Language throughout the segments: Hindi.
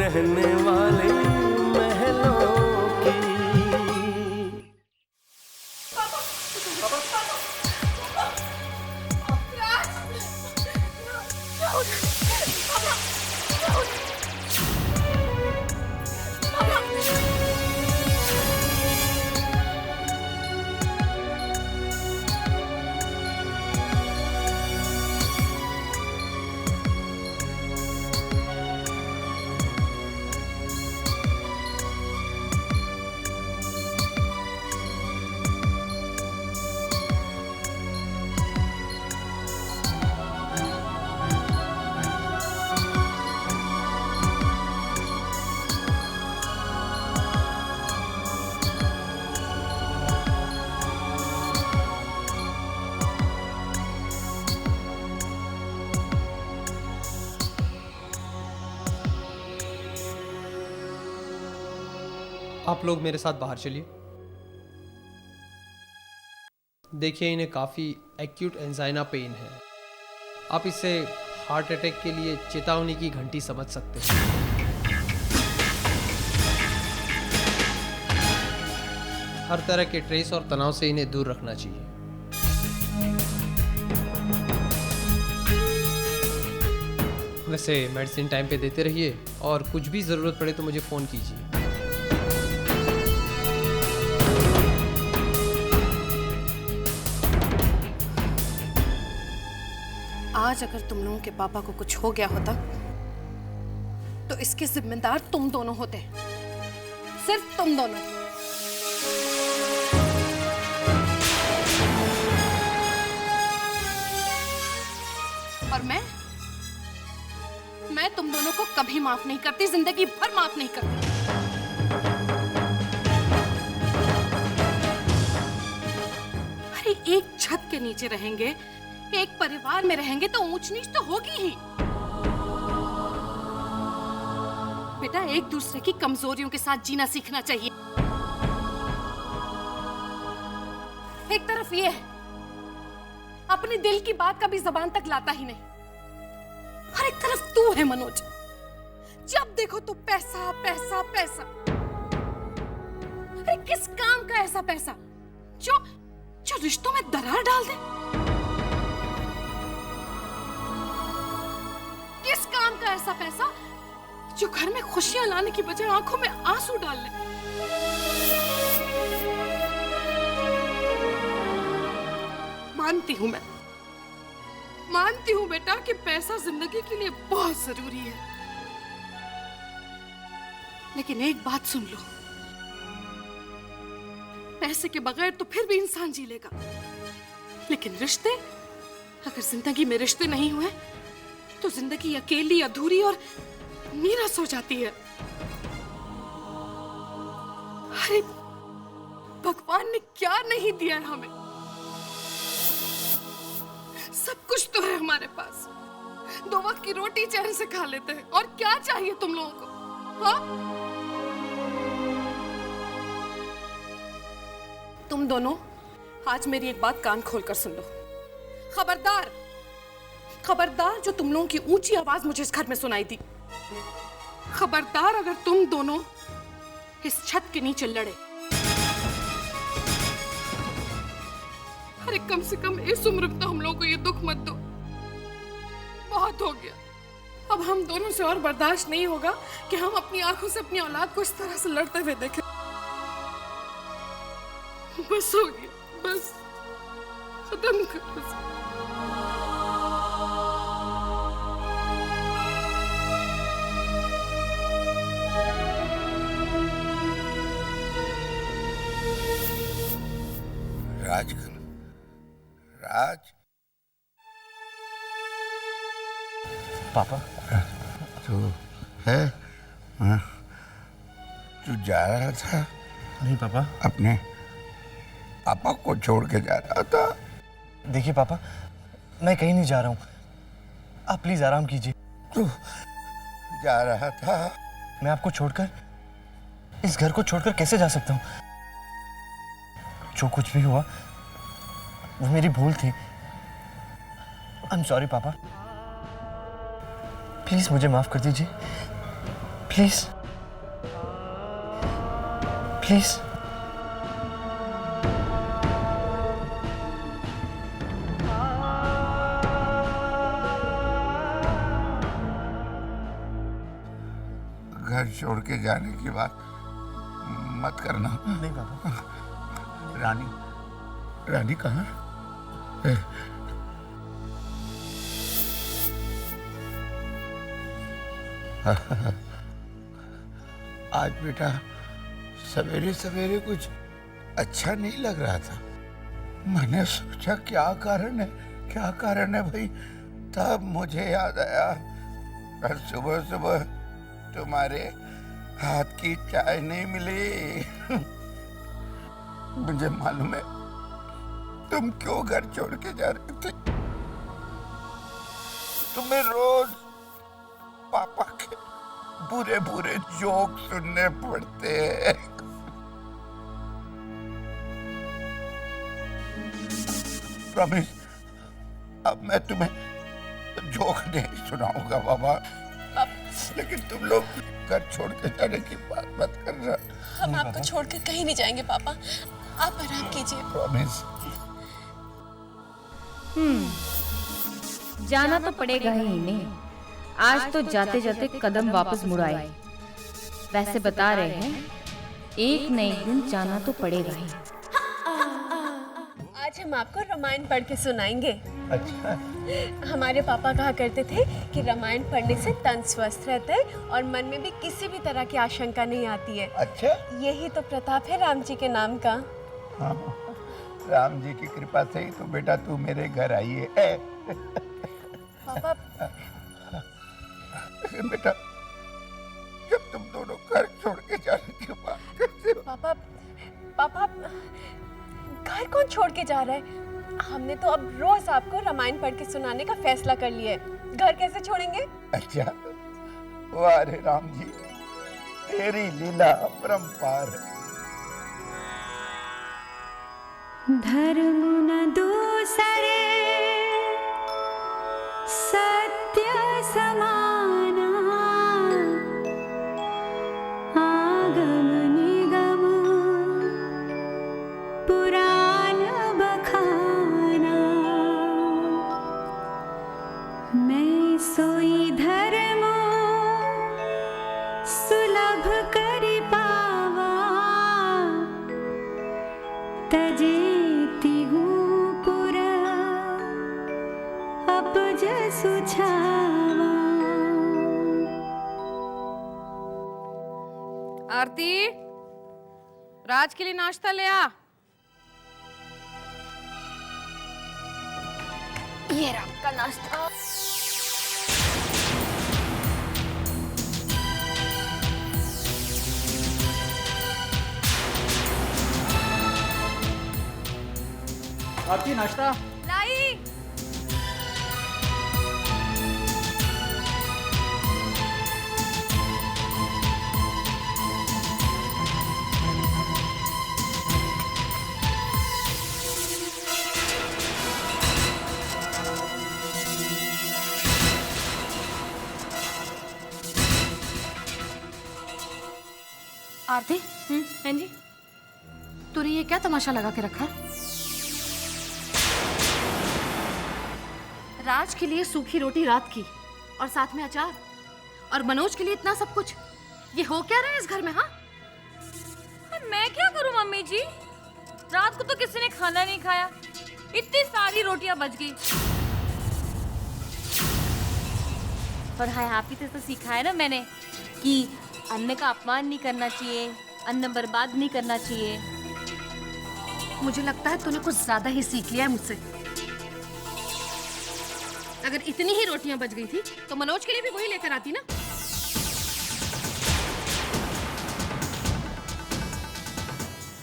रहने वाले महलों की। आप लोग मेरे साथ बाहर चलिए। देखिए, इन्हें काफ़ी एक्यूट एंजाइना पेन है। आप इसे हार्ट अटैक के लिए चेतावनी की घंटी समझ सकते हैं। हर तरह के स्ट्रेस और तनाव से इन्हें दूर रखना चाहिए। वैसे मेडिसिन टाइम पे देते रहिए और कुछ भी ज़रूरत पड़े तो मुझे फ़ोन कीजिए। आज अगर तुम लोगों के पापा को कुछ हो गया होता तो इसके जिम्मेदार तुम दोनों होते, सिर्फ तुम दोनों। और मैं तुम दोनों को कभी माफ नहीं करती, जिंदगी भर माफ नहीं करती। अरे एक छत के नीचे रहेंगे, एक परिवार में रहेंगे तो ऊंच नीच तो होगी ही। बेटा, एक दूसरे की कमजोरियों के साथ जीना सीखना चाहिए। एक तरफ ये है अपने दिल की बात कभी जबान तक लाता ही नहीं, और एक तरफ तू है मनोज, जब देखो तू पैसा पैसा पैसा। अरे किस काम का ऐसा पैसा जो रिश्तों में दरार डाल दे? किस काम का ऐसा पैसा जो घर में खुशियां लाने की बजाय आंखों में आंसू डाल ले? मानती हूं बेटा कि पैसा जिंदगी के लिए बहुत जरूरी है, लेकिन एक बात सुन लो, पैसे के बगैर तो फिर भी इंसान जी लेगा, लेकिन रिश्ते, अगर जिंदगी में रिश्ते नहीं हुए तो जिंदगी अकेली, अधूरी और नीरस हो जाती है। अरे भगवान ने क्या नहीं दिया है हमें? सब कुछ तो है हमारे पास, 2 वक्त की रोटी चैन से खा लेते हैं, और क्या चाहिए तुम लोगों को? हाँ? तुम दोनों आज मेरी एक बात कान खोलकर सुन लो। खबरदार, खबरदार जो तुम लोगों की ऊंची आवाज मुझे इस घर में सुनाई दी, खबरदार अगर तुम दोनों इस छत के नीचे लड़े। अरे कम से कम इस उम्र में तो हम लोगों को ये दुख मत दो, बहुत हो गया। अब हम दोनों से और बर्दाश्त नहीं होगा कि हम अपनी आंखों से अपनी औलाद को इस तरह से लड़ते हुए देखें। बस हो गया, बस खत्म कर। राज, पापा तू है? तू जा रहा था? नहीं पापा। अपने पापा को छोड़ के जा रहा था? देखिए पापा, मैं कहीं नहीं जा रहा हूँ, आप प्लीज आराम कीजिए। तू जा रहा था? मैं आपको छोड़कर, इस घर को छोड़कर कैसे जा सकता हूँ? जो कुछ भी हुआ वो मेरी भूल थी। आई एम सॉरी पापा, प्लीज मुझे माफ कर दीजिए, प्लीज प्लीज। घर छोड़ के जाने की बात मत करना। नहीं पापा। रानी कहाँ? आज बेटा सवेरे सवेरे कुछ अच्छा नहीं लग रहा था। मैंने सोचा क्या कारण है भाई। तब मुझे याद आया कल सुबह सुबह तुम्हारे हाथ की चाय नहीं मिली। मुझे मालूम है तुम क्यों घर छोड़ के जा रहे थे। तुम्हें रोज पापा के बुरे बुरे जोक सुनने पड़ते हैं। प्रॉमिस, अब मैं तुम्हें जोक नहीं सुनाऊंगा बाबा। लेकिन तुम लोग घर छोड़ के जाने की बात मत करना। हम आपको छोड़कर कहीं नहीं जाएंगे पापा, आप आराम कीजिए। प्रॉमिस। जाना तो पड़ेगा ही इन्हें। आज तो जाते जाते कदम वापस मुड़ाए। वैसे बता रहे हैं एक न एक दिन जाना तो पड़ेगा ही। आज हम आपको रामायण पढ़ के सुनाएंगे। अच्छा। हमारे पापा कहा करते थे कि रामायण पढ़ने से तन स्वस्थ रहता है और मन में भी किसी भी तरह की आशंका नहीं आती है। अच्छा। यही तो प्रताप है राम जी के नाम का। हाँ, राम जी की कृपा से ही तो बेटा तू मेरे घर आई है। पापा बेटा जब तुम दोनों घर छोड़ के जाने के बाद कैसे? पापा घर कौन छोड़ के जा रहा है? हमने तो अब रोज आपको रामायण पढ़ के सुनाने का फैसला कर लिया है। घर कैसे छोड़ेंगे? अच्छा, वाह रे राम जी, तेरी लीला अपरंपार है। धर्म न दूसरे सत्य समाना, आगम निगम पुराण बखाना। मैं सोई धर्म सुलभ करि पावा, तजेति हूँ पुर अपज सुछावा। आरती, राज के लिए नाश्ता ले आ। ये रहा आपका नाश्ता। आपकी नाश्ता। लाई। आरती, हाँ जी। तूने ये क्या तमाशा लगा के रखा है? राज के लिए सूखी रोटी रात की और साथ में अचार, और मनोज के लिए इतना सब कुछ। ये हो क्या रहा है इस घर में? हाँ, मैं क्या करूं मम्मी जी? रात को तो किसी ने खाना नहीं खाया, इतनी सारी रोटियां बच गई। और हाय, आप ही तो सीखा है ना मैंने कि अन्न का अपमान नहीं करना चाहिए, अन्न बर्बाद नहीं करना चाहिए। मुझे लगता है तूने कुछ ज्यादा ही सीख लिया है मुझसे। अगर इतनी ही रोटियां बच गई थी तो मनोज के लिए भी वही लेकर आती ना।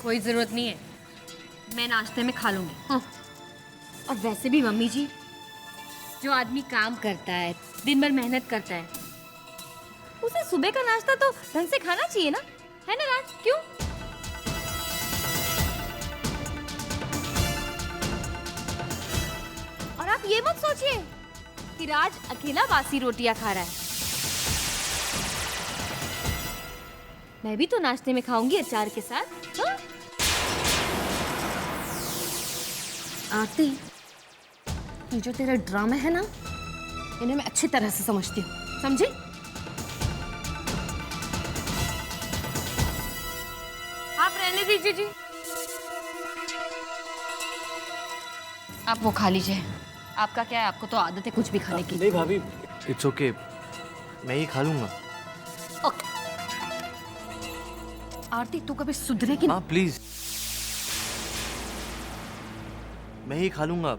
कोई जरूरत नहीं है, मैं नाश्ते में खा लूंगी। हाँ। और वैसे भी मम्मी जी, जो आदमी काम करता है, दिन भर मेहनत करता है, उसे सुबह का नाश्ता तो ढंग से खाना चाहिए ना, है ना राज? क्यों? और आप ये मत सोचिए कि राज अकेला बासी रोटियां खा रहा है। मैं भी तो नाश्ते में खाऊंगी अचार के साथ। हाँ? आरती, ये जो तेरा ड्रामा है ना, इन्हें मैं अच्छी तरह से समझती हूँ, समझी? आप रहने दीजिए जी, आप वो खा लीजिए। आपका क्या है, आपको तो आदत है कुछ भी खाने की। नहीं भाभी, इट्स ओके, मैं ही खा लूंगा। ओके। आरती, तू कभी सुधरेगी? हाँ प्लीज, मैं ही खा लूंगा,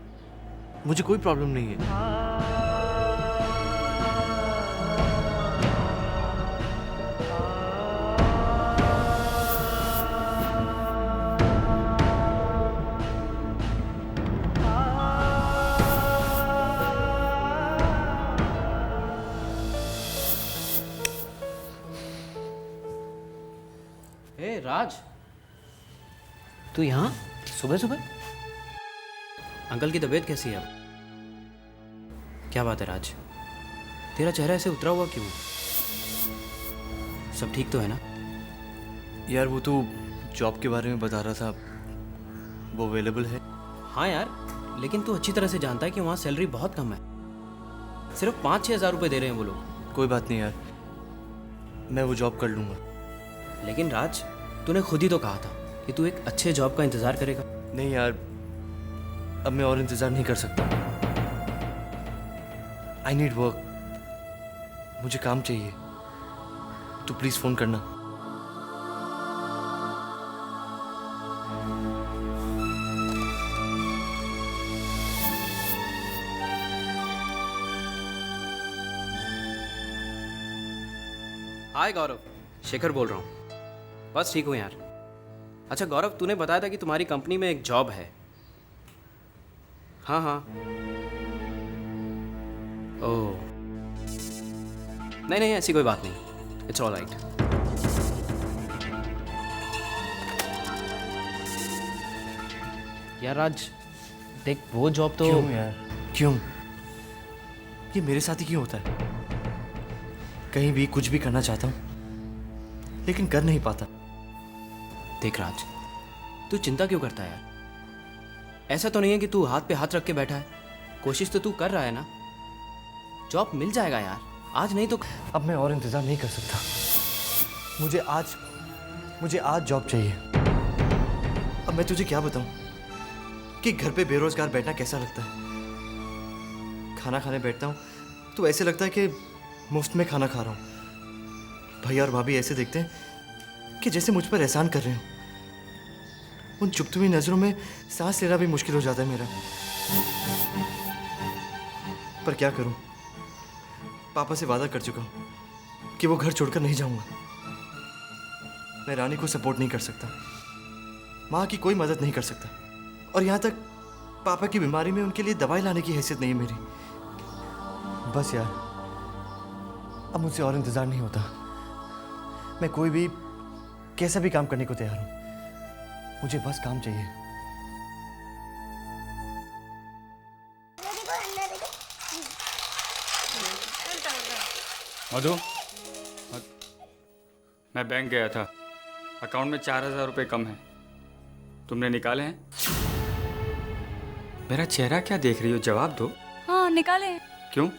मुझे कोई प्रॉब्लम नहीं है। ए राज, तू यहाँ सुबह सुबह? अंकल की तबीयत कैसी है अब? क्या बात है राज, तेरा चेहरा ऐसे उतरा हुआ क्यों? सब ठीक तो है ना? यार वो तो जॉब के बारे में बता रहा था, वो अवेलेबल है? हाँ यार, लेकिन तू अच्छी तरह से जानता है कि वहाँ सैलरी बहुत कम है, सिर्फ 5-6 हज़ार रुपये दे रहे हैं वो लोग। कोई बात नहीं यार, मैं वो जॉब कर लूँगा। लेकिन राज, तूने खुद ही तो कहा था कि तू एक अच्छे जॉब का इंतज़ार करेगा। नहीं यार, अब मैं और इंतज़ार नहीं कर सकता। आई नीड वर्क, मुझे काम चाहिए, तो प्लीज़ फ़ोन करना। हाय गौरव, शेखर बोल रहा हूँ। बस ठीक हूँ यार। अच्छा गौरव, तूने बताया था कि तुम्हारी कंपनी में एक जॉब है। हाँ हाँ। ओह नहीं नहीं, ऐसी कोई बात नहीं, इट्स ऑल राइट। यार राज देख, वो जॉब तो क्यों यार, क्यों? ये मेरे साथ ही क्यों होता है? कहीं भी कुछ भी करना चाहता हूँ लेकिन कर नहीं पाता। देख राज, तू चिंता क्यों करता है यार? ऐसा तो नहीं है कि तू हाथ पे हाथ रख के बैठा है, कोशिश तो तू कर रहा है ना। जॉब मिल जाएगा यार, आज नहीं तो। अब मैं और इंतज़ार नहीं कर सकता, मुझे आज जॉब चाहिए। अब मैं तुझे क्या बताऊं कि घर पे बेरोजगार बैठना कैसा लगता है। खाना खाने बैठता हूँ तो ऐसे लगता है कि मुफ्त में खाना खा रहा हूँ। भैया और भाभी ऐसे देखते हैं कि जैसे मुझ पर एहसान कर रहे हो। उन चुभती हुई नज़रों में सांस लेना भी मुश्किल हो जाता है मेरा। पर क्या करूं, पापा से वादा कर चुका हूं कि वो घर छोड़कर नहीं जाऊंगा। मैं रानी को सपोर्ट नहीं कर सकता, माँ की कोई मदद नहीं कर सकता, और यहाँ तक पापा की बीमारी में उनके लिए दवाई लाने की हैसियत नहीं है मेरी। बस यार, अब मुझसे और इंतज़ार नहीं होता। मैं कोई भी कैसा भी काम करने को तैयार हूँ, मुझे बस काम चाहिए। मधु, मैं बैंक गया था, अकाउंट में 4,000 रुपये कम है, तुमने निकाले हैं? मेरा चेहरा क्या देख रही हो, जवाब दो। हाँ निकाले। क्यों,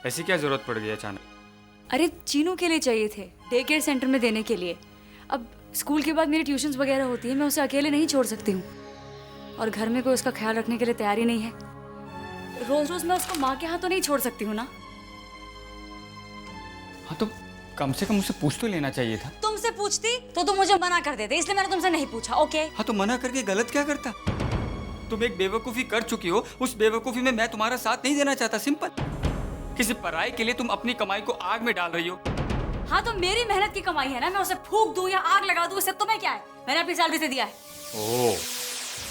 ऐसी क्या जरूरत पड़ गई अचानक? अरे चीनू के लिए चाहिए थे, डे केयर सेंटर में देने के लिए। अब स्कूल के बाद मेरी ट्यूशन्स वगैरह होती है, मैं उसे अकेले नहीं छोड़ सकती हूँ, और घर में कोई उसका ख्याल रखने के लिए तैयार ही नहीं है। रोज रोज मैं उसको माँ के हाथों नहीं छोड़ सकती हूँ ना। हाँ तो कम से कम उसे पूछ तो लेना चाहिए था। तुमसे पूछती तो तुम मुझे मना कर देते, इसलिए मैंने तुमसे नहीं पूछा। ओके। हाँ तो मना करके गलत क्या करता? तुम एक बेवकूफ़ी कर चुकी हो, उस बेवकूफ़ी में मैं तुम्हारा साथ नहीं देना चाहता। सिंपल। किसी पराई के लिए तुम अपनी कमाई को आग में डाल रही हो। हाँ तो मेरी मेहनत की कमाई है ना, मैं उसे फूंक दूं या आग लगा दूं, इससे तुम्हें क्या है? मैंने अपनी सैलरी से दिया है। ओह,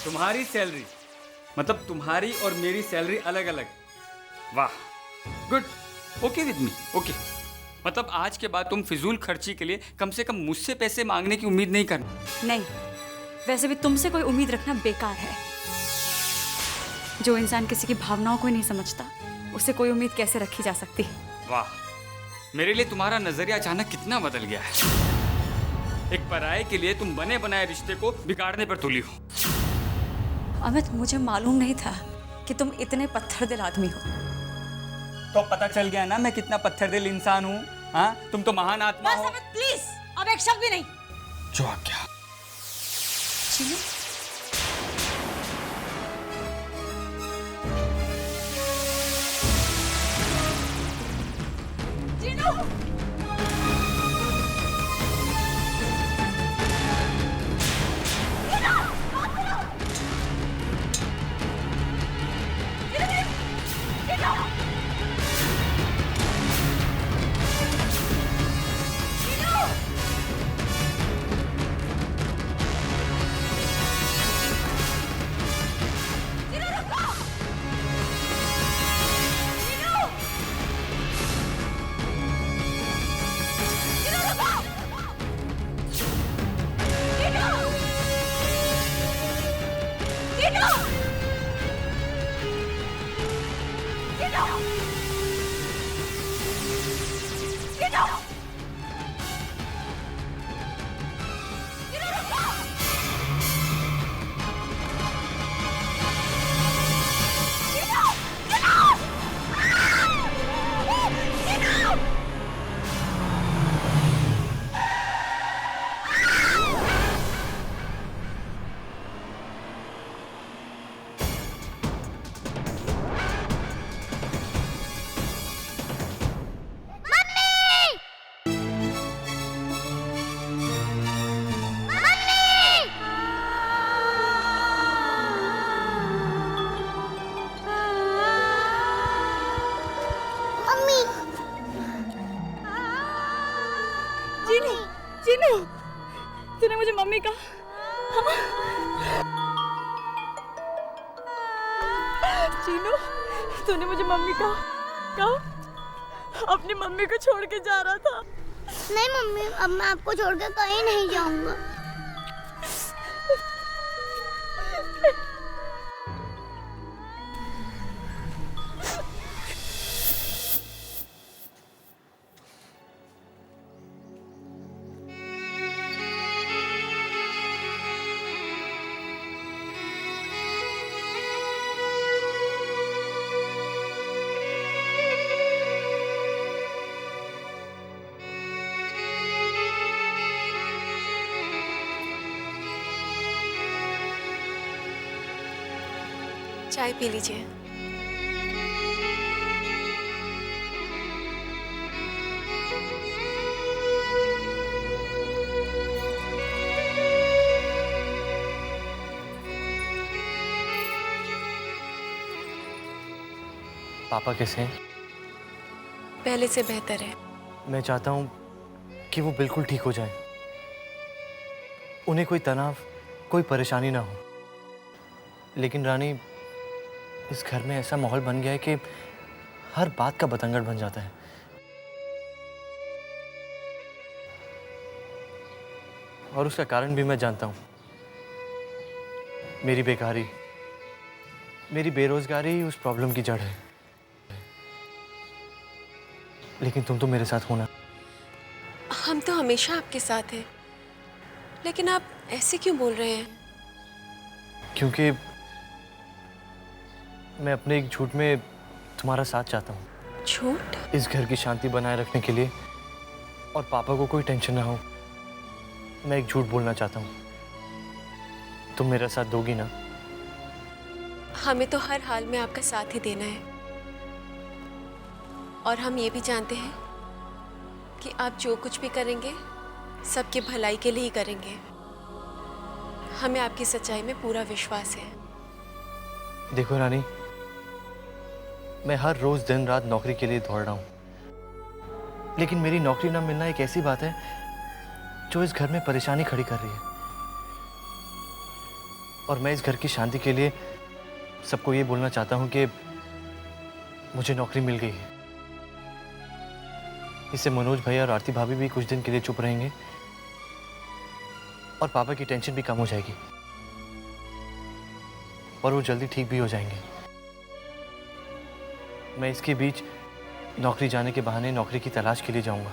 तुम्हारी सैलरी, मतलब तुम्हारी और मेरी सैलरी अलग अलग। वाह, good, okay with me, okay. मतलब आज के बाद तुम फिजूल खर्ची के लिए कम से कम मुझसे पैसे मांगने की उम्मीद नहीं करना। नहीं, वैसे भी तुमसे कोई उम्मीद रखना बेकार है। जो इंसान किसी की भावनाओं को ही नहीं समझता, उससे कोई उम्मीद कैसे रखी जा सकती है? वाह, मेरे लिए तुम्हारा नजरिया अचानक कितना बदल गया है। एक पराये के लिए तुम बने बनाए रिश्ते को बिगाड़ने पर तुली हो। अमित, मुझे मालूम नहीं था कि तुम इतने पत्थर दिल आदमी हो। तो पता चल गया ना मैं कितना पत्थर दिल इंसान हूँ। हाँ, तुम तो महान आत्मा हो। अमित प्लीज, अब एक शब्द भी नहीं। जो आज्ञा। चीनू, चीनू, तूने मुझे मम्मी कहा। चीनू, तूने मुझे मम्मी कहा अपनी मम्मी को छोड़ के जा रहा था। नहीं मम्मी, अब मैं आपको छोड़ के कहीं नहीं जाऊंगा। चाय पी लीजिए। पापा कैसे हैं? पहले से बेहतर है। मैं चाहता हूँ कि वो बिल्कुल ठीक हो जाएं। उन्हें कोई तनाव, कोई परेशानी ना हो। लेकिन रानी, इस घर में ऐसा माहौल बन गया है कि हर बात का बतंगड़ बन जाता है। और उसका कारण भी मैं जानता हूँ। मेरी बेकारी, मेरी बेरोजगारी उस प्रॉब्लम की जड़ है। लेकिन तुम तो मेरे साथ हो ना। हम तो हमेशा आपके साथ हैं। लेकिन आप ऐसे क्यों बोल रहे हैं? क्योंकि मैं अपने एक झूठ में तुम्हारा साथ चाहता हूँ। झूठ? इस घर की शांति बनाए रखने के लिए और पापा को कोई टेंशन ना हो, मैं एक झूठ बोलना चाहता हूँ। तुम मेरा साथ दोगी ना? हमें तो हर हाल में आपका साथ ही देना है। और हम ये भी जानते हैं कि आप जो कुछ भी करेंगे सबके भलाई के लिए ही करेंगे। हमें आपकी सच्चाई में पूरा विश्वास है। देखो रानी, मैं हर रोज दिन रात नौकरी के लिए दौड़ रहा हूँ, लेकिन मेरी नौकरी ना मिलना एक ऐसी बात है जो इस घर में परेशानी खड़ी कर रही है। और मैं इस घर की शांति के लिए सबको ये बोलना चाहता हूँ कि मुझे नौकरी मिल गई है। इससे मनोज भैया और आरती भाभी भी कुछ दिन के लिए चुप रहेंगे और पापा की टेंशन भी कम हो जाएगी और वो जल्दी ठीक भी हो जाएंगे। मैं इसके बीच नौकरी जाने के बहाने नौकरी की तलाश के लिए जाऊंगा,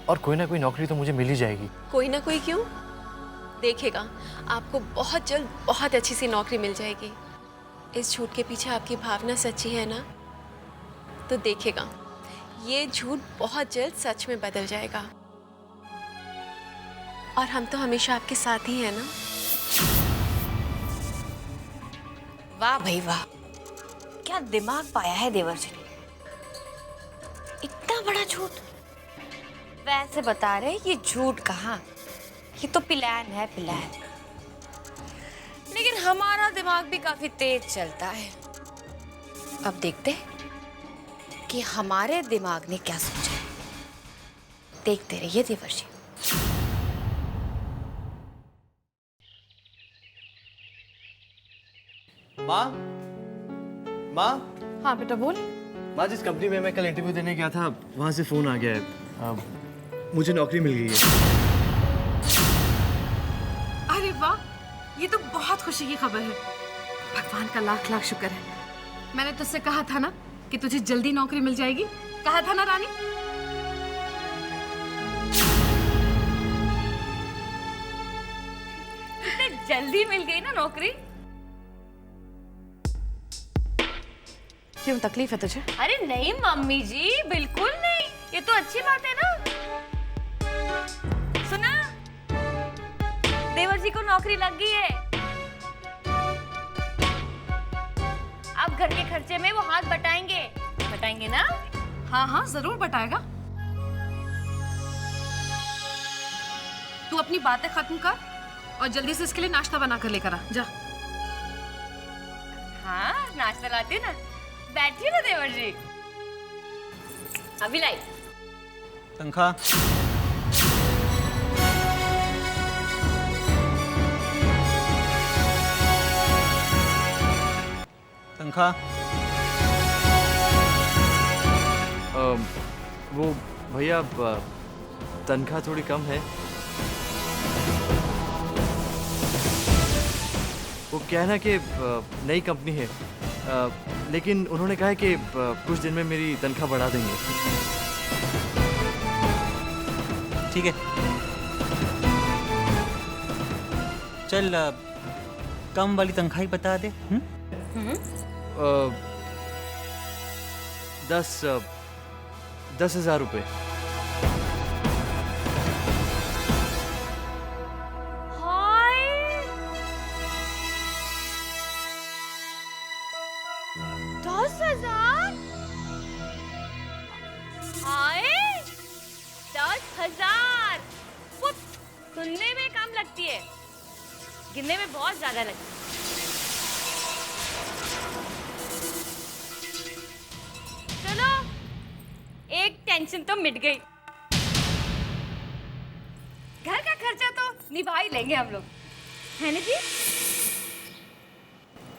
और कोई ना कोई नौकरी तो मुझे मिल ही जाएगी। कोई ना कोई क्यों? देखेगा, आपको बहुत जल्द बहुत अच्छी सी नौकरी मिल जाएगी। इस झूठ के पीछे आपकी भावना सच्ची है ना, तो देखेगा ये झूठ बहुत जल्द सच में बदल जाएगा। और हम तो हमेशा आपके साथ ही हैं ना। वाह भाई वाह, क्या दिमाग पाया है देवर जी ने। इतना बड़ा झूठ। वैसे बता रहे ये झूठ कहाँ, ये तो प्लान है, प्लान। लेकिन हमारा दिमाग भी काफी तेज चलता है। अब देखते हैं कि हमारे दिमाग ने क्या सोचा है। देखते रहिए देवर जी। माँ, माँ। हाँ बेटा बोल। माँ, जिस कंपनी में मैं कल इंटरव्यू देने गया था वहाँ से फ़ोन आ गया है। मुझे नौकरी मिल गई है। अरे वाह, ये तो बहुत खुशी की खबर है। भगवान का लाख लाख शुक्र है। मैंने तुझसे कहा था ना कि तुझे जल्दी नौकरी मिल जाएगी। कहा था ना रानी? इतने जल्दी मिल गई ना नौकरी। क्यों, तकलीफ है तुझे? अरे नहीं मम्मी जी, बिल्कुल नहीं। ये तो अच्छी बात है ना। सुना, देवर जी को नौकरी लग गई है। अब घर के खर्चे में वो हाथ बटाएंगे। बटाएंगे ना? हाँ हाँ जरूर बटाएगा। तू अपनी बातें खत्म कर और जल्दी से इसके लिए नाश्ता बना कर लेकर आ जा। हाँ नाश्ता लाती ना। बैठिए ना देवर जी। अभी लाई। तनख्वाह। तनख्वाह। वो भैया, तनख्वाह थोड़ी कम है। वो क्या है ना कि नई कंपनी है, लेकिन उन्होंने कहा है कि कुछ दिन में मेरी तनख्वाह बढ़ा देंगे। ठीक है, चल कम वाली तनख्वाह ही बता दे। 10,000 रुपये। हाय 10,000। हाय 10,000। वो सुनने में कम लगती है, गिनने में बहुत ज्यादा लगती है। चलो, एक टेंशन तो मिट गई। घर का खर्चा तो निभा ही लेंगे हम लोग, है ना जी?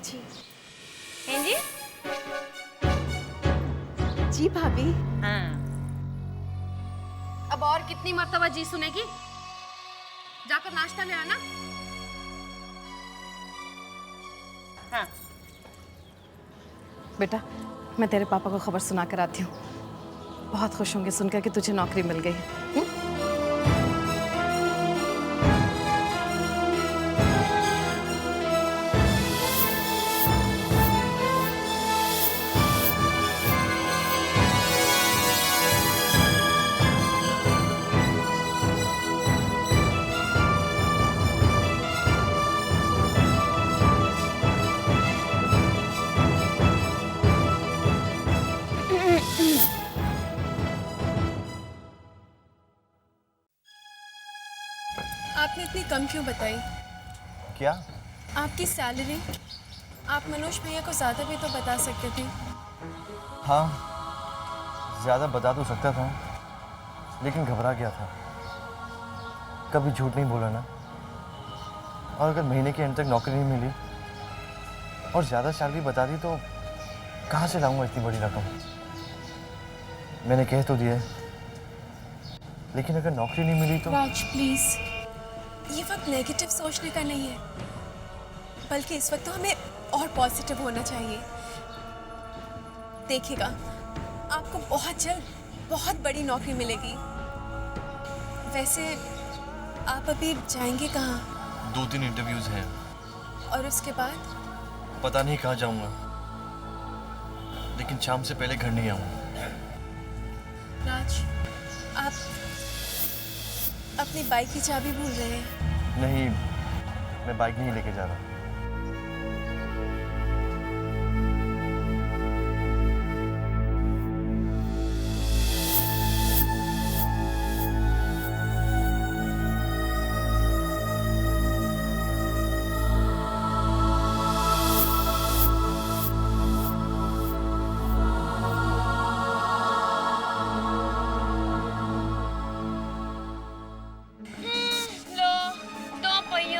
जी। हैं जी? जी भाभी। हाँ। अब और कितनी मर्तबा जी सुनेगी? जाकर नाश्ता ले आना। हाँ। बेटा, मैं तेरे पापा को खबर सुना कर आती हूँ। बहुत खुश होंगे सुनकर कि तुझे नौकरी मिल गई है। आपने इतनी कम क्यों बताई? क्या? आपकी सैलरी। आप मनोज भैया को ज़्यादा भी तो बता सकते थे। हाँ, ज़्यादा बता तो सकता था, लेकिन घबरा गया था। कभी झूठ नहीं बोला ना। और अगर महीने के एंड तक नौकरी नहीं मिली और ज़्यादा सैलरी बता दी तो कहाँ से लाऊंगा इतनी बड़ी रकम? मैंने कह तो दिया, लेकिन अगर नौकरी नहीं मिली तो। राज प्लीज, ये वक्त नेगेटिव सोचने का नहीं है, बल्कि इस वक्त तो हमें और पॉजिटिव होना चाहिए। देखिएगा, आपको बहुत जल्द बहुत बड़ी नौकरी मिलेगी। वैसे आप अभी जाएंगे कहाँ? 2-3 इंटरव्यूज हैं और उसके बाद? पता नहीं कहाँ जाऊंगा, लेकिन शाम से पहले घर नहीं आऊंगा। राज, आप अपनी बाइक की चाबी भूल रहे हैं। नहीं, मैं बाइक नहीं लेके जा रहा।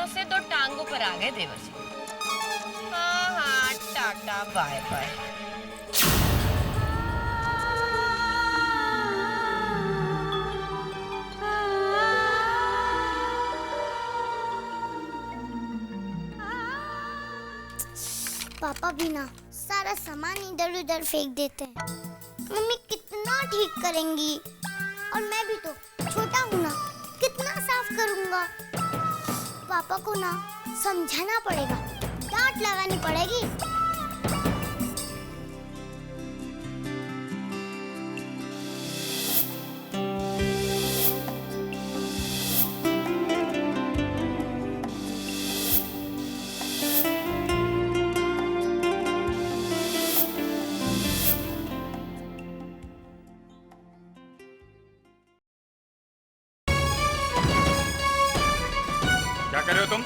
से 2 टांगों पर आ गए देवर जी। हाँ हाँ, टाटा बाय बाय। पापा भी ना सारा सामान इधर उधर फेंक देते हैं। मम्मी कितना ठीक करेंगी, और मैं भी तो छोटा हूँ ना, कितना साफ करूँगा। पापा को ना समझाना पड़ेगा, डांट लगानी पड़ेगी। क्या कर रहे हो तुम?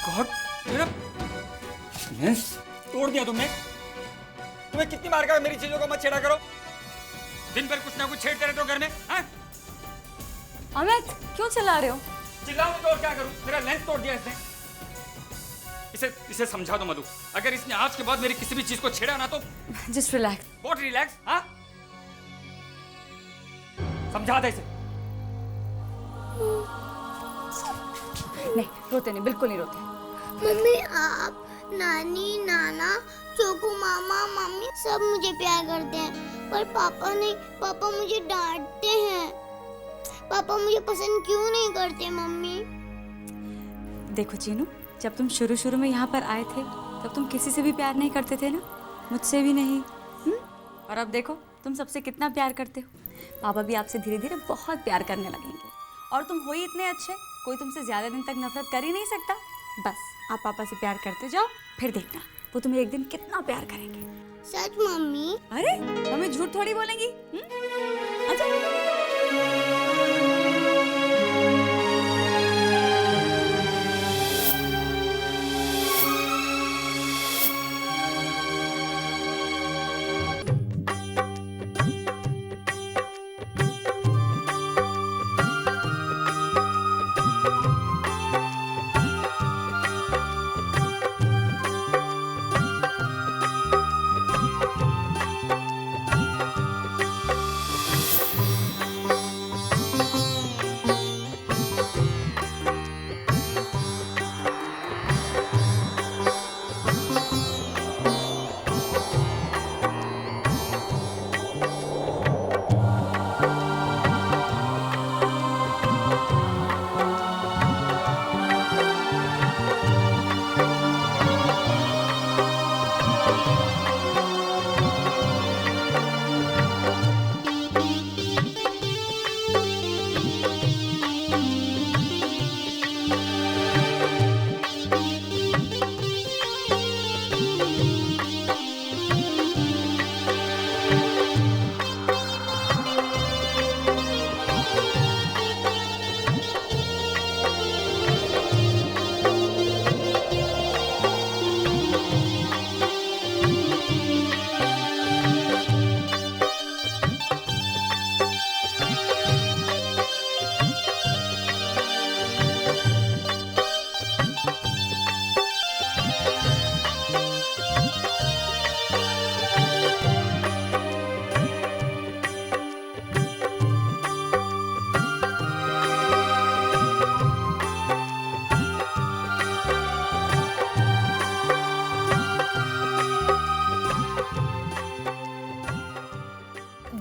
गॉड, मेरा लेंस तोड़ दिया तुमने। तुम्हें कितनी बार कहा मेरी चीजों को मत छेड़ा करो? दिन भर कुछ ना कुछ छेड़ते रहते हो घर में, हाँ? अमित, क्यों चिल्ला रहे हो? चिल्लाऊं तो और क्या करूं? मेरा लेंस तोड़ दिया इसने। इसे समझा दो मधु, अगर इसने आज के बाद मेरी किसी भी चीज को छेड़ा ना तो। Just relax. What relax? हाँ, समझा दे इसे। नहीं, रोते नहीं, बिल्कुल नहीं रोते। मम्मी, आप, नानी, नाना, चोकू मामा, मम्मी सब मुझे प्यार करते हैं, पर पापा नहीं। पापा मुझे डांटते हैं। पापा मुझे पसंद क्यों नहीं करते मम्मी? देखो चीनू, जब तुम शुरू में यहाँ पर आए थे तब तुम किसी से भी प्यार नहीं करते थे ना, मुझसे भी नहीं। और अब देखो तुम सबसे कितना प्यार करते हो। पापा भी आपसे धीरे धीरे बहुत प्यार करने लगेंगे, और तुम हो ही इतने अच्छे, कोई तुमसे ज्यादा दिन तक नफरत कर ही नहीं सकता। बस आप पापा से प्यार करते जाओ, फिर देखना वो तुम्हें एक दिन कितना प्यार करेंगे। सच मम्मी? अरे मम्मी झूठ थोड़ी बोलेंगी। अच्छा।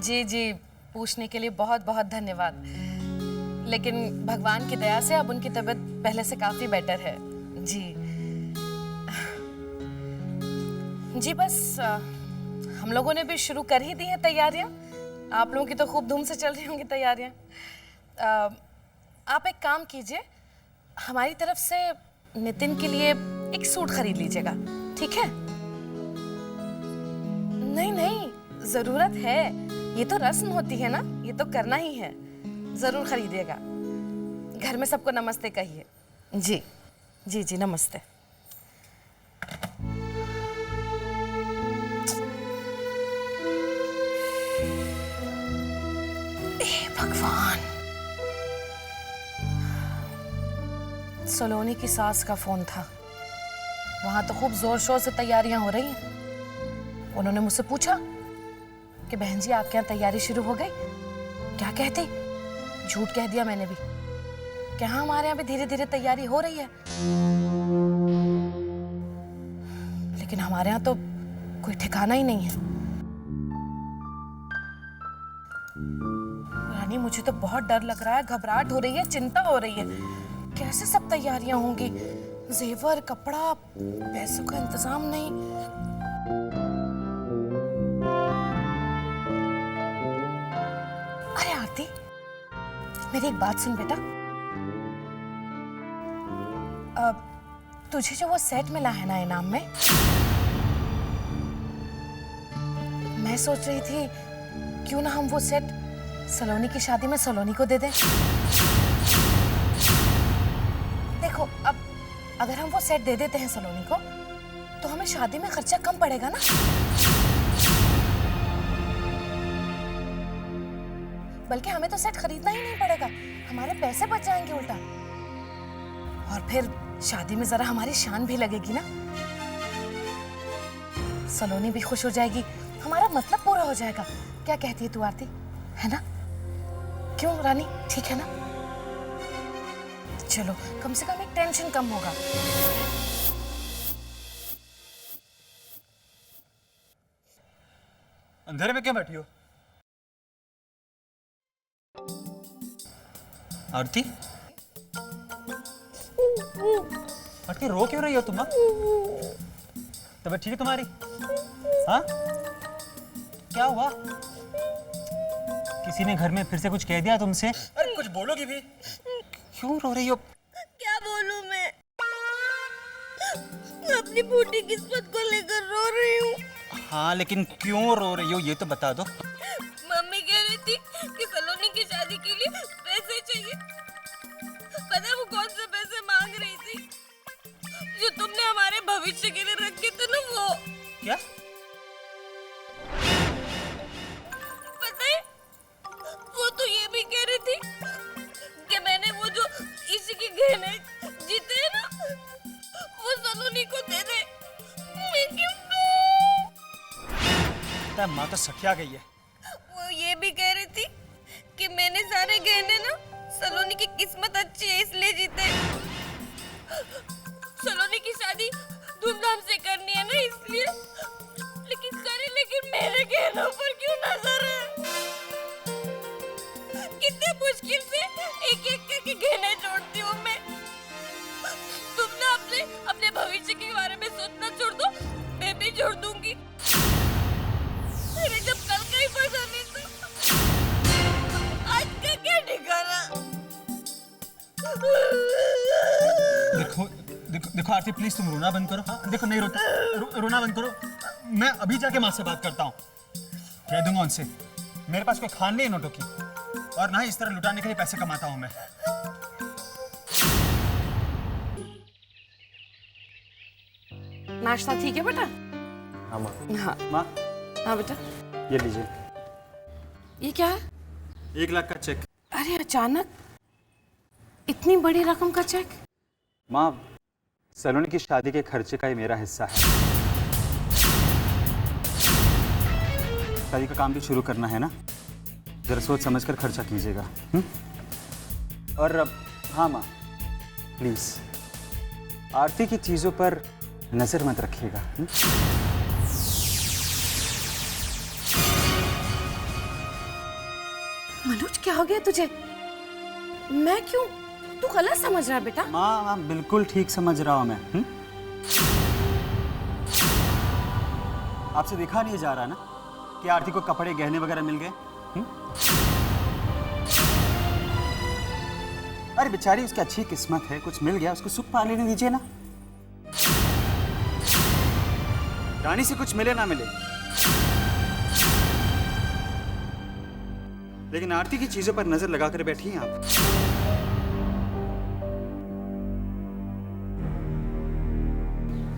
जी जी, पूछने के लिए बहुत बहुत धन्यवाद। लेकिन भगवान की दया से अब उनकी तबीयत पहले से काफी बेटर है। जी जी, बस हम लोगों ने भी शुरू कर ही दी हैं तैयारियां। आप लोगों की तो खूब धूम से चल रही होंगी तैयारियां। आप एक काम कीजिए, हमारी तरफ से नितिन के लिए एक सूट खरीद लीजिएगा, ठीक है? नहीं नहीं, जरूरत है, ये तो रस्म होती है ना, ये तो करना ही है। जरूर खरीदिएगा। घर में सबको नमस्ते कहिए। जी जी जी, नमस्ते। भगवान, सलोनी की सास का फोन था। वहां तो खूब जोर शोर से तैयारियां हो रही हैं। उन्होंने मुझसे पूछा कि बहन जी आपके यहाँ तैयारी शुरू हो गई? क्या कहती? झूठ कह दिया मैंने भी कि हाँ, हमारे यहाँ भी धीरे धीरे तैयारी हो रही है। लेकिन हमारे यहाँ तो कोई ठिकाना ही नहीं है। रानी, मुझे तो बहुत डर लग रहा है, घबराहट हो रही है, चिंता हो रही है। कैसे सब तैयारियां होंगी? जेवर, कपड़ा, पैसों का इंतजाम नहीं। अरे आरती, मेरी एक बात सुन बेटा। तुझे जो वो सेट मिला है ना इनाम में, मैं सोच रही थी क्यों ना हम वो सेट सलोनी की शादी में सलोनी को दे दें। देखो, अब अगर हम वो सेट दे देते हैं सलोनी को, तो हमें शादी में खर्चा कम पड़ेगा ना। बल्कि हमें तो सेट खरीदना ही नहीं पड़ेगा, हमारे पैसे बच जाएंगे उल्टा। और फिर शादी में जरा हमारी शान भी लगेगी ना। सलोनी भी खुश हो जाएगी, हमारा मतलब पूरा हो जाएगा। क्या कहती है तू आरती? है ना? क्यों रानी, ठीक है ना? चलो, कम से कम एक टेंशन कम होगा। अंधेरे में क्यों बैठी हो? आरती, आरती रो क्यों रही हो तुम? तबीयत ठीक है तुम्हारी? हाँ, क्या हुआ? किसी ने घर में फिर से कुछ कह दिया तुमसे? अरे कुछ बोलोगी भी? क्यों रो रही हो? क्या बोलूं मैं अपनी बूढ़ी किस्मत को लेकर रो रही हूँ। हाँ, लेकिन क्यों रो रही हो ये तो बता दो। मम्मी कह रही थी कि सलोनी की शादी के लिए पैसे चाहिए। पता है वो कौन से पैसे मांग रही थी? जो तुमने हमारे भविष्य के लिए रखे थे ना, वो। क्या? पता है, वो तो ये भी कह रही थी कि मैंने वो जो इसी के गहने जीते हैं ना, वो सलोनी को दे दे। मैं क्यों दूं? माँ तो सठिया गई है। वो ये भी कह रही थी कि मैंने सारे गहने ना, सलोनी की किस्मत अच्छी है इसलिए जीते। सलोनी की शादी धूमधाम से करनी है ना, इसलिए। लेकिन मेरे गहनों पर क्यों नजर है? कितने मुश्किल से एक एक करके गहने जोड़ती हूँ मैं। तुम ना अपने भविष्य के बारे में सोचना छोड़ दो, मैं भी जोड़ दूंगी। अरे जब कल का ही पता नहीं तो आज का क्या ठिकाना? देखो आरती, प्लीज तुम रोना बंद करो। हाँ, देखो नहीं रोता, रोना बंद करो। मैं अभी जाके माँ से बात करता हूँ, कह दूंगा उनसे मेरे पास कोई खान नहीं है नोटों की, और ना ही इस तरह लुटाने के लिए पैसे कमाता हूँ मैं। नाश्ता ठीक है बेटा? हाँ माँ। हाँ माँ, हाँ बेटा, ये लीजिए। ये क्या है? 1 लाख का चेक। अरे अचानक इतनी बड़ी रकम का चेक? माँ, सलोनी की शादी के खर्चे का ये मेरा हिस्सा है। शादी का काम भी शुरू करना है ना, जरा सोच समझ कर खर्चा कीजिएगा। और हाँ माँ, प्लीज आरती की चीजों पर नजर मत रखिएगा। 1 मनोज क्या हो गया तुझे? मैं क्यों? तू गलत समझ रहा है बेटा। माँ बिल्कुल ठीक समझ रहा हूँ मैं। आपसे दिखा नहीं जा रहा ना कि आरती को कपड़े गहने वगैरह मिल गए? अरे बेचारी, उसकी अच्छी किस्मत है, कुछ मिल गया, उसको सुख पा लेने दीजिए ना। रानी से कुछ मिले ना मिले, लेकिन आरती की चीजों पर नजर लगाकर बैठी हैं आप।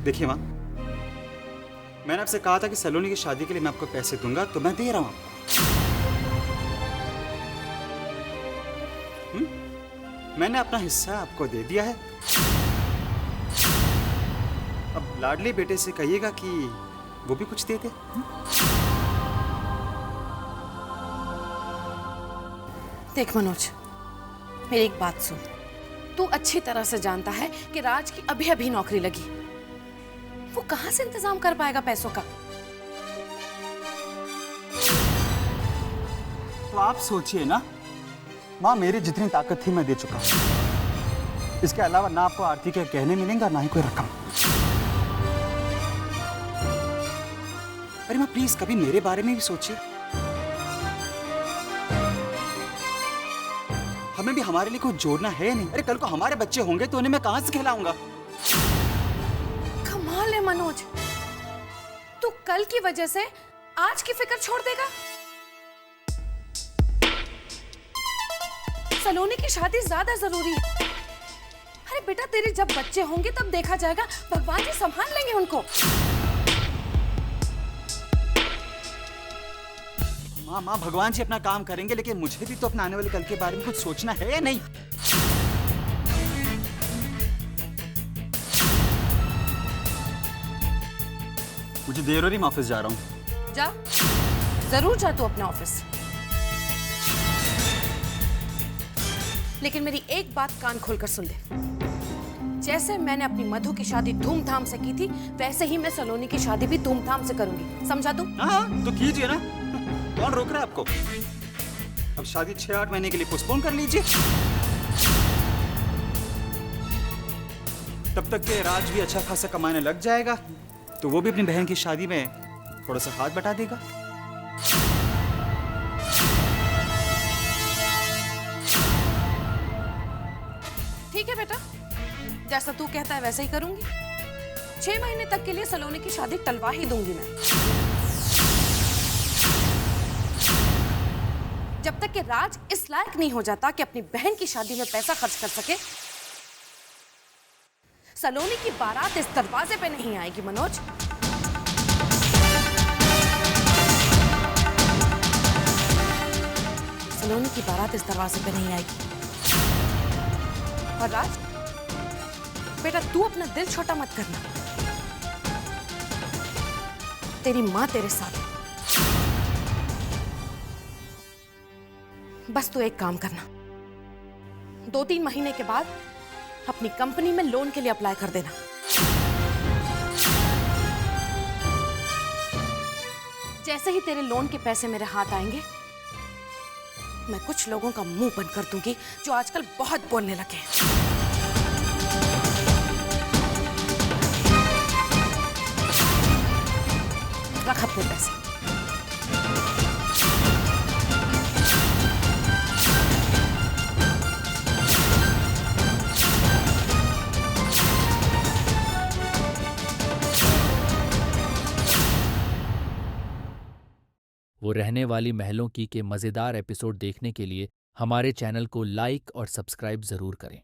देखिए मां, मैंने आपसे कहा था कि सलोनी की शादी के लिए मैं आपको पैसे दूंगा, तो मैं दे रहा हूं आपको। मैंने अपना हिस्सा आपको दे दिया है। अब लाडले बेटे से कहिएगा कि वो भी कुछ दे दे। देख मनोज, मेरी एक बात सुन। तू अच्छी तरह से जानता है कि राज की अभी अभी नौकरी लगी। वो कहां से इंतजाम कर पाएगा पैसों का? तो आप सोचिए ना माँ, मेरी जितनी ताकत थी मैं दे चुका हूं। इसके अलावा ना आपको आरती के गहने मिलेंगे, ना ही कोई रकम। अरे माँ प्लीज कभी मेरे बारे में भी सोचिए। हमें भी हमारे लिए कुछ जोड़ना है नहीं। अरे कल को हमारे बच्चे होंगे तो उन्हें मैं कहां से खिलाऊंगा? कमाल है मनोज, तू कल की वजह से आज की फिक्र छोड़ देगा। सलोनी की शादी ज्यादा जरूरी है। अरे बेटा, तेरे जब बच्चे होंगे तब देखा जाएगा, भगवान जी संभाल लेंगे उनको। माँ भगवान जी अपना काम करेंगे, लेकिन मुझे भी तो अपने आने वाले कल के बारे में कुछ सोचना है या नहीं? मुझे देर हो रही, मैं ऑफिस जा रहा हूँ। जा, जरूर जा तू अपने ऑफिस। लेकिन मेरी एक बात कान खोलकर सुन ले। जैसे मैंने अपनी मधु की शादी धूमधाम से की थी, वैसे ही मैं सलोनी की शादी भी धूमधाम से करूंगी। समझा तू? हाँ तो कीजिए ना, कौन रोक रहा है आपको? अब शादी 6-8 महीने के लिए पोस्टपोन कर लीजिए। तब तक के राज भी अच्छा खासा कमाने लग जाएगा, तो वो भी अपनी बहन की शादी में थोड़ा सा हाथ बटा देगा। ठीक है बेटा, जैसा तू कहता है वैसे ही करूंगी। 6 महीने तक के लिए सलोनी की शादी टलवा ही दूंगी मैं, जब तक कि राज इस लायक नहीं हो जाता कि अपनी बहन की शादी में पैसा खर्च कर सके। सलोनी की बारात इस दरवाजे पे नहीं आएगी मनोज। सलोनी की बारात इस दरवाजे पे नहीं आएगी। और राज बेटा, तू अपना दिल छोटा मत करना। तेरी मां तेरे साथ है। बस तू एक काम करना, 2-3 महीने के बाद अपनी कंपनी में लोन के लिए अप्लाई कर देना। जैसे ही तेरे लोन के पैसे मेरे हाथ आएंगे, मैं कुछ लोगों का मुंह बंद कर दूंगी जो आजकल बहुत बोलने लगे हैं। रख अपने पैसे। वो रहने वाली महलों की के मज़ेदार एपिसोड देखने के लिए हमारे चैनल को लाइक और सब्सक्राइब ज़रूर करें।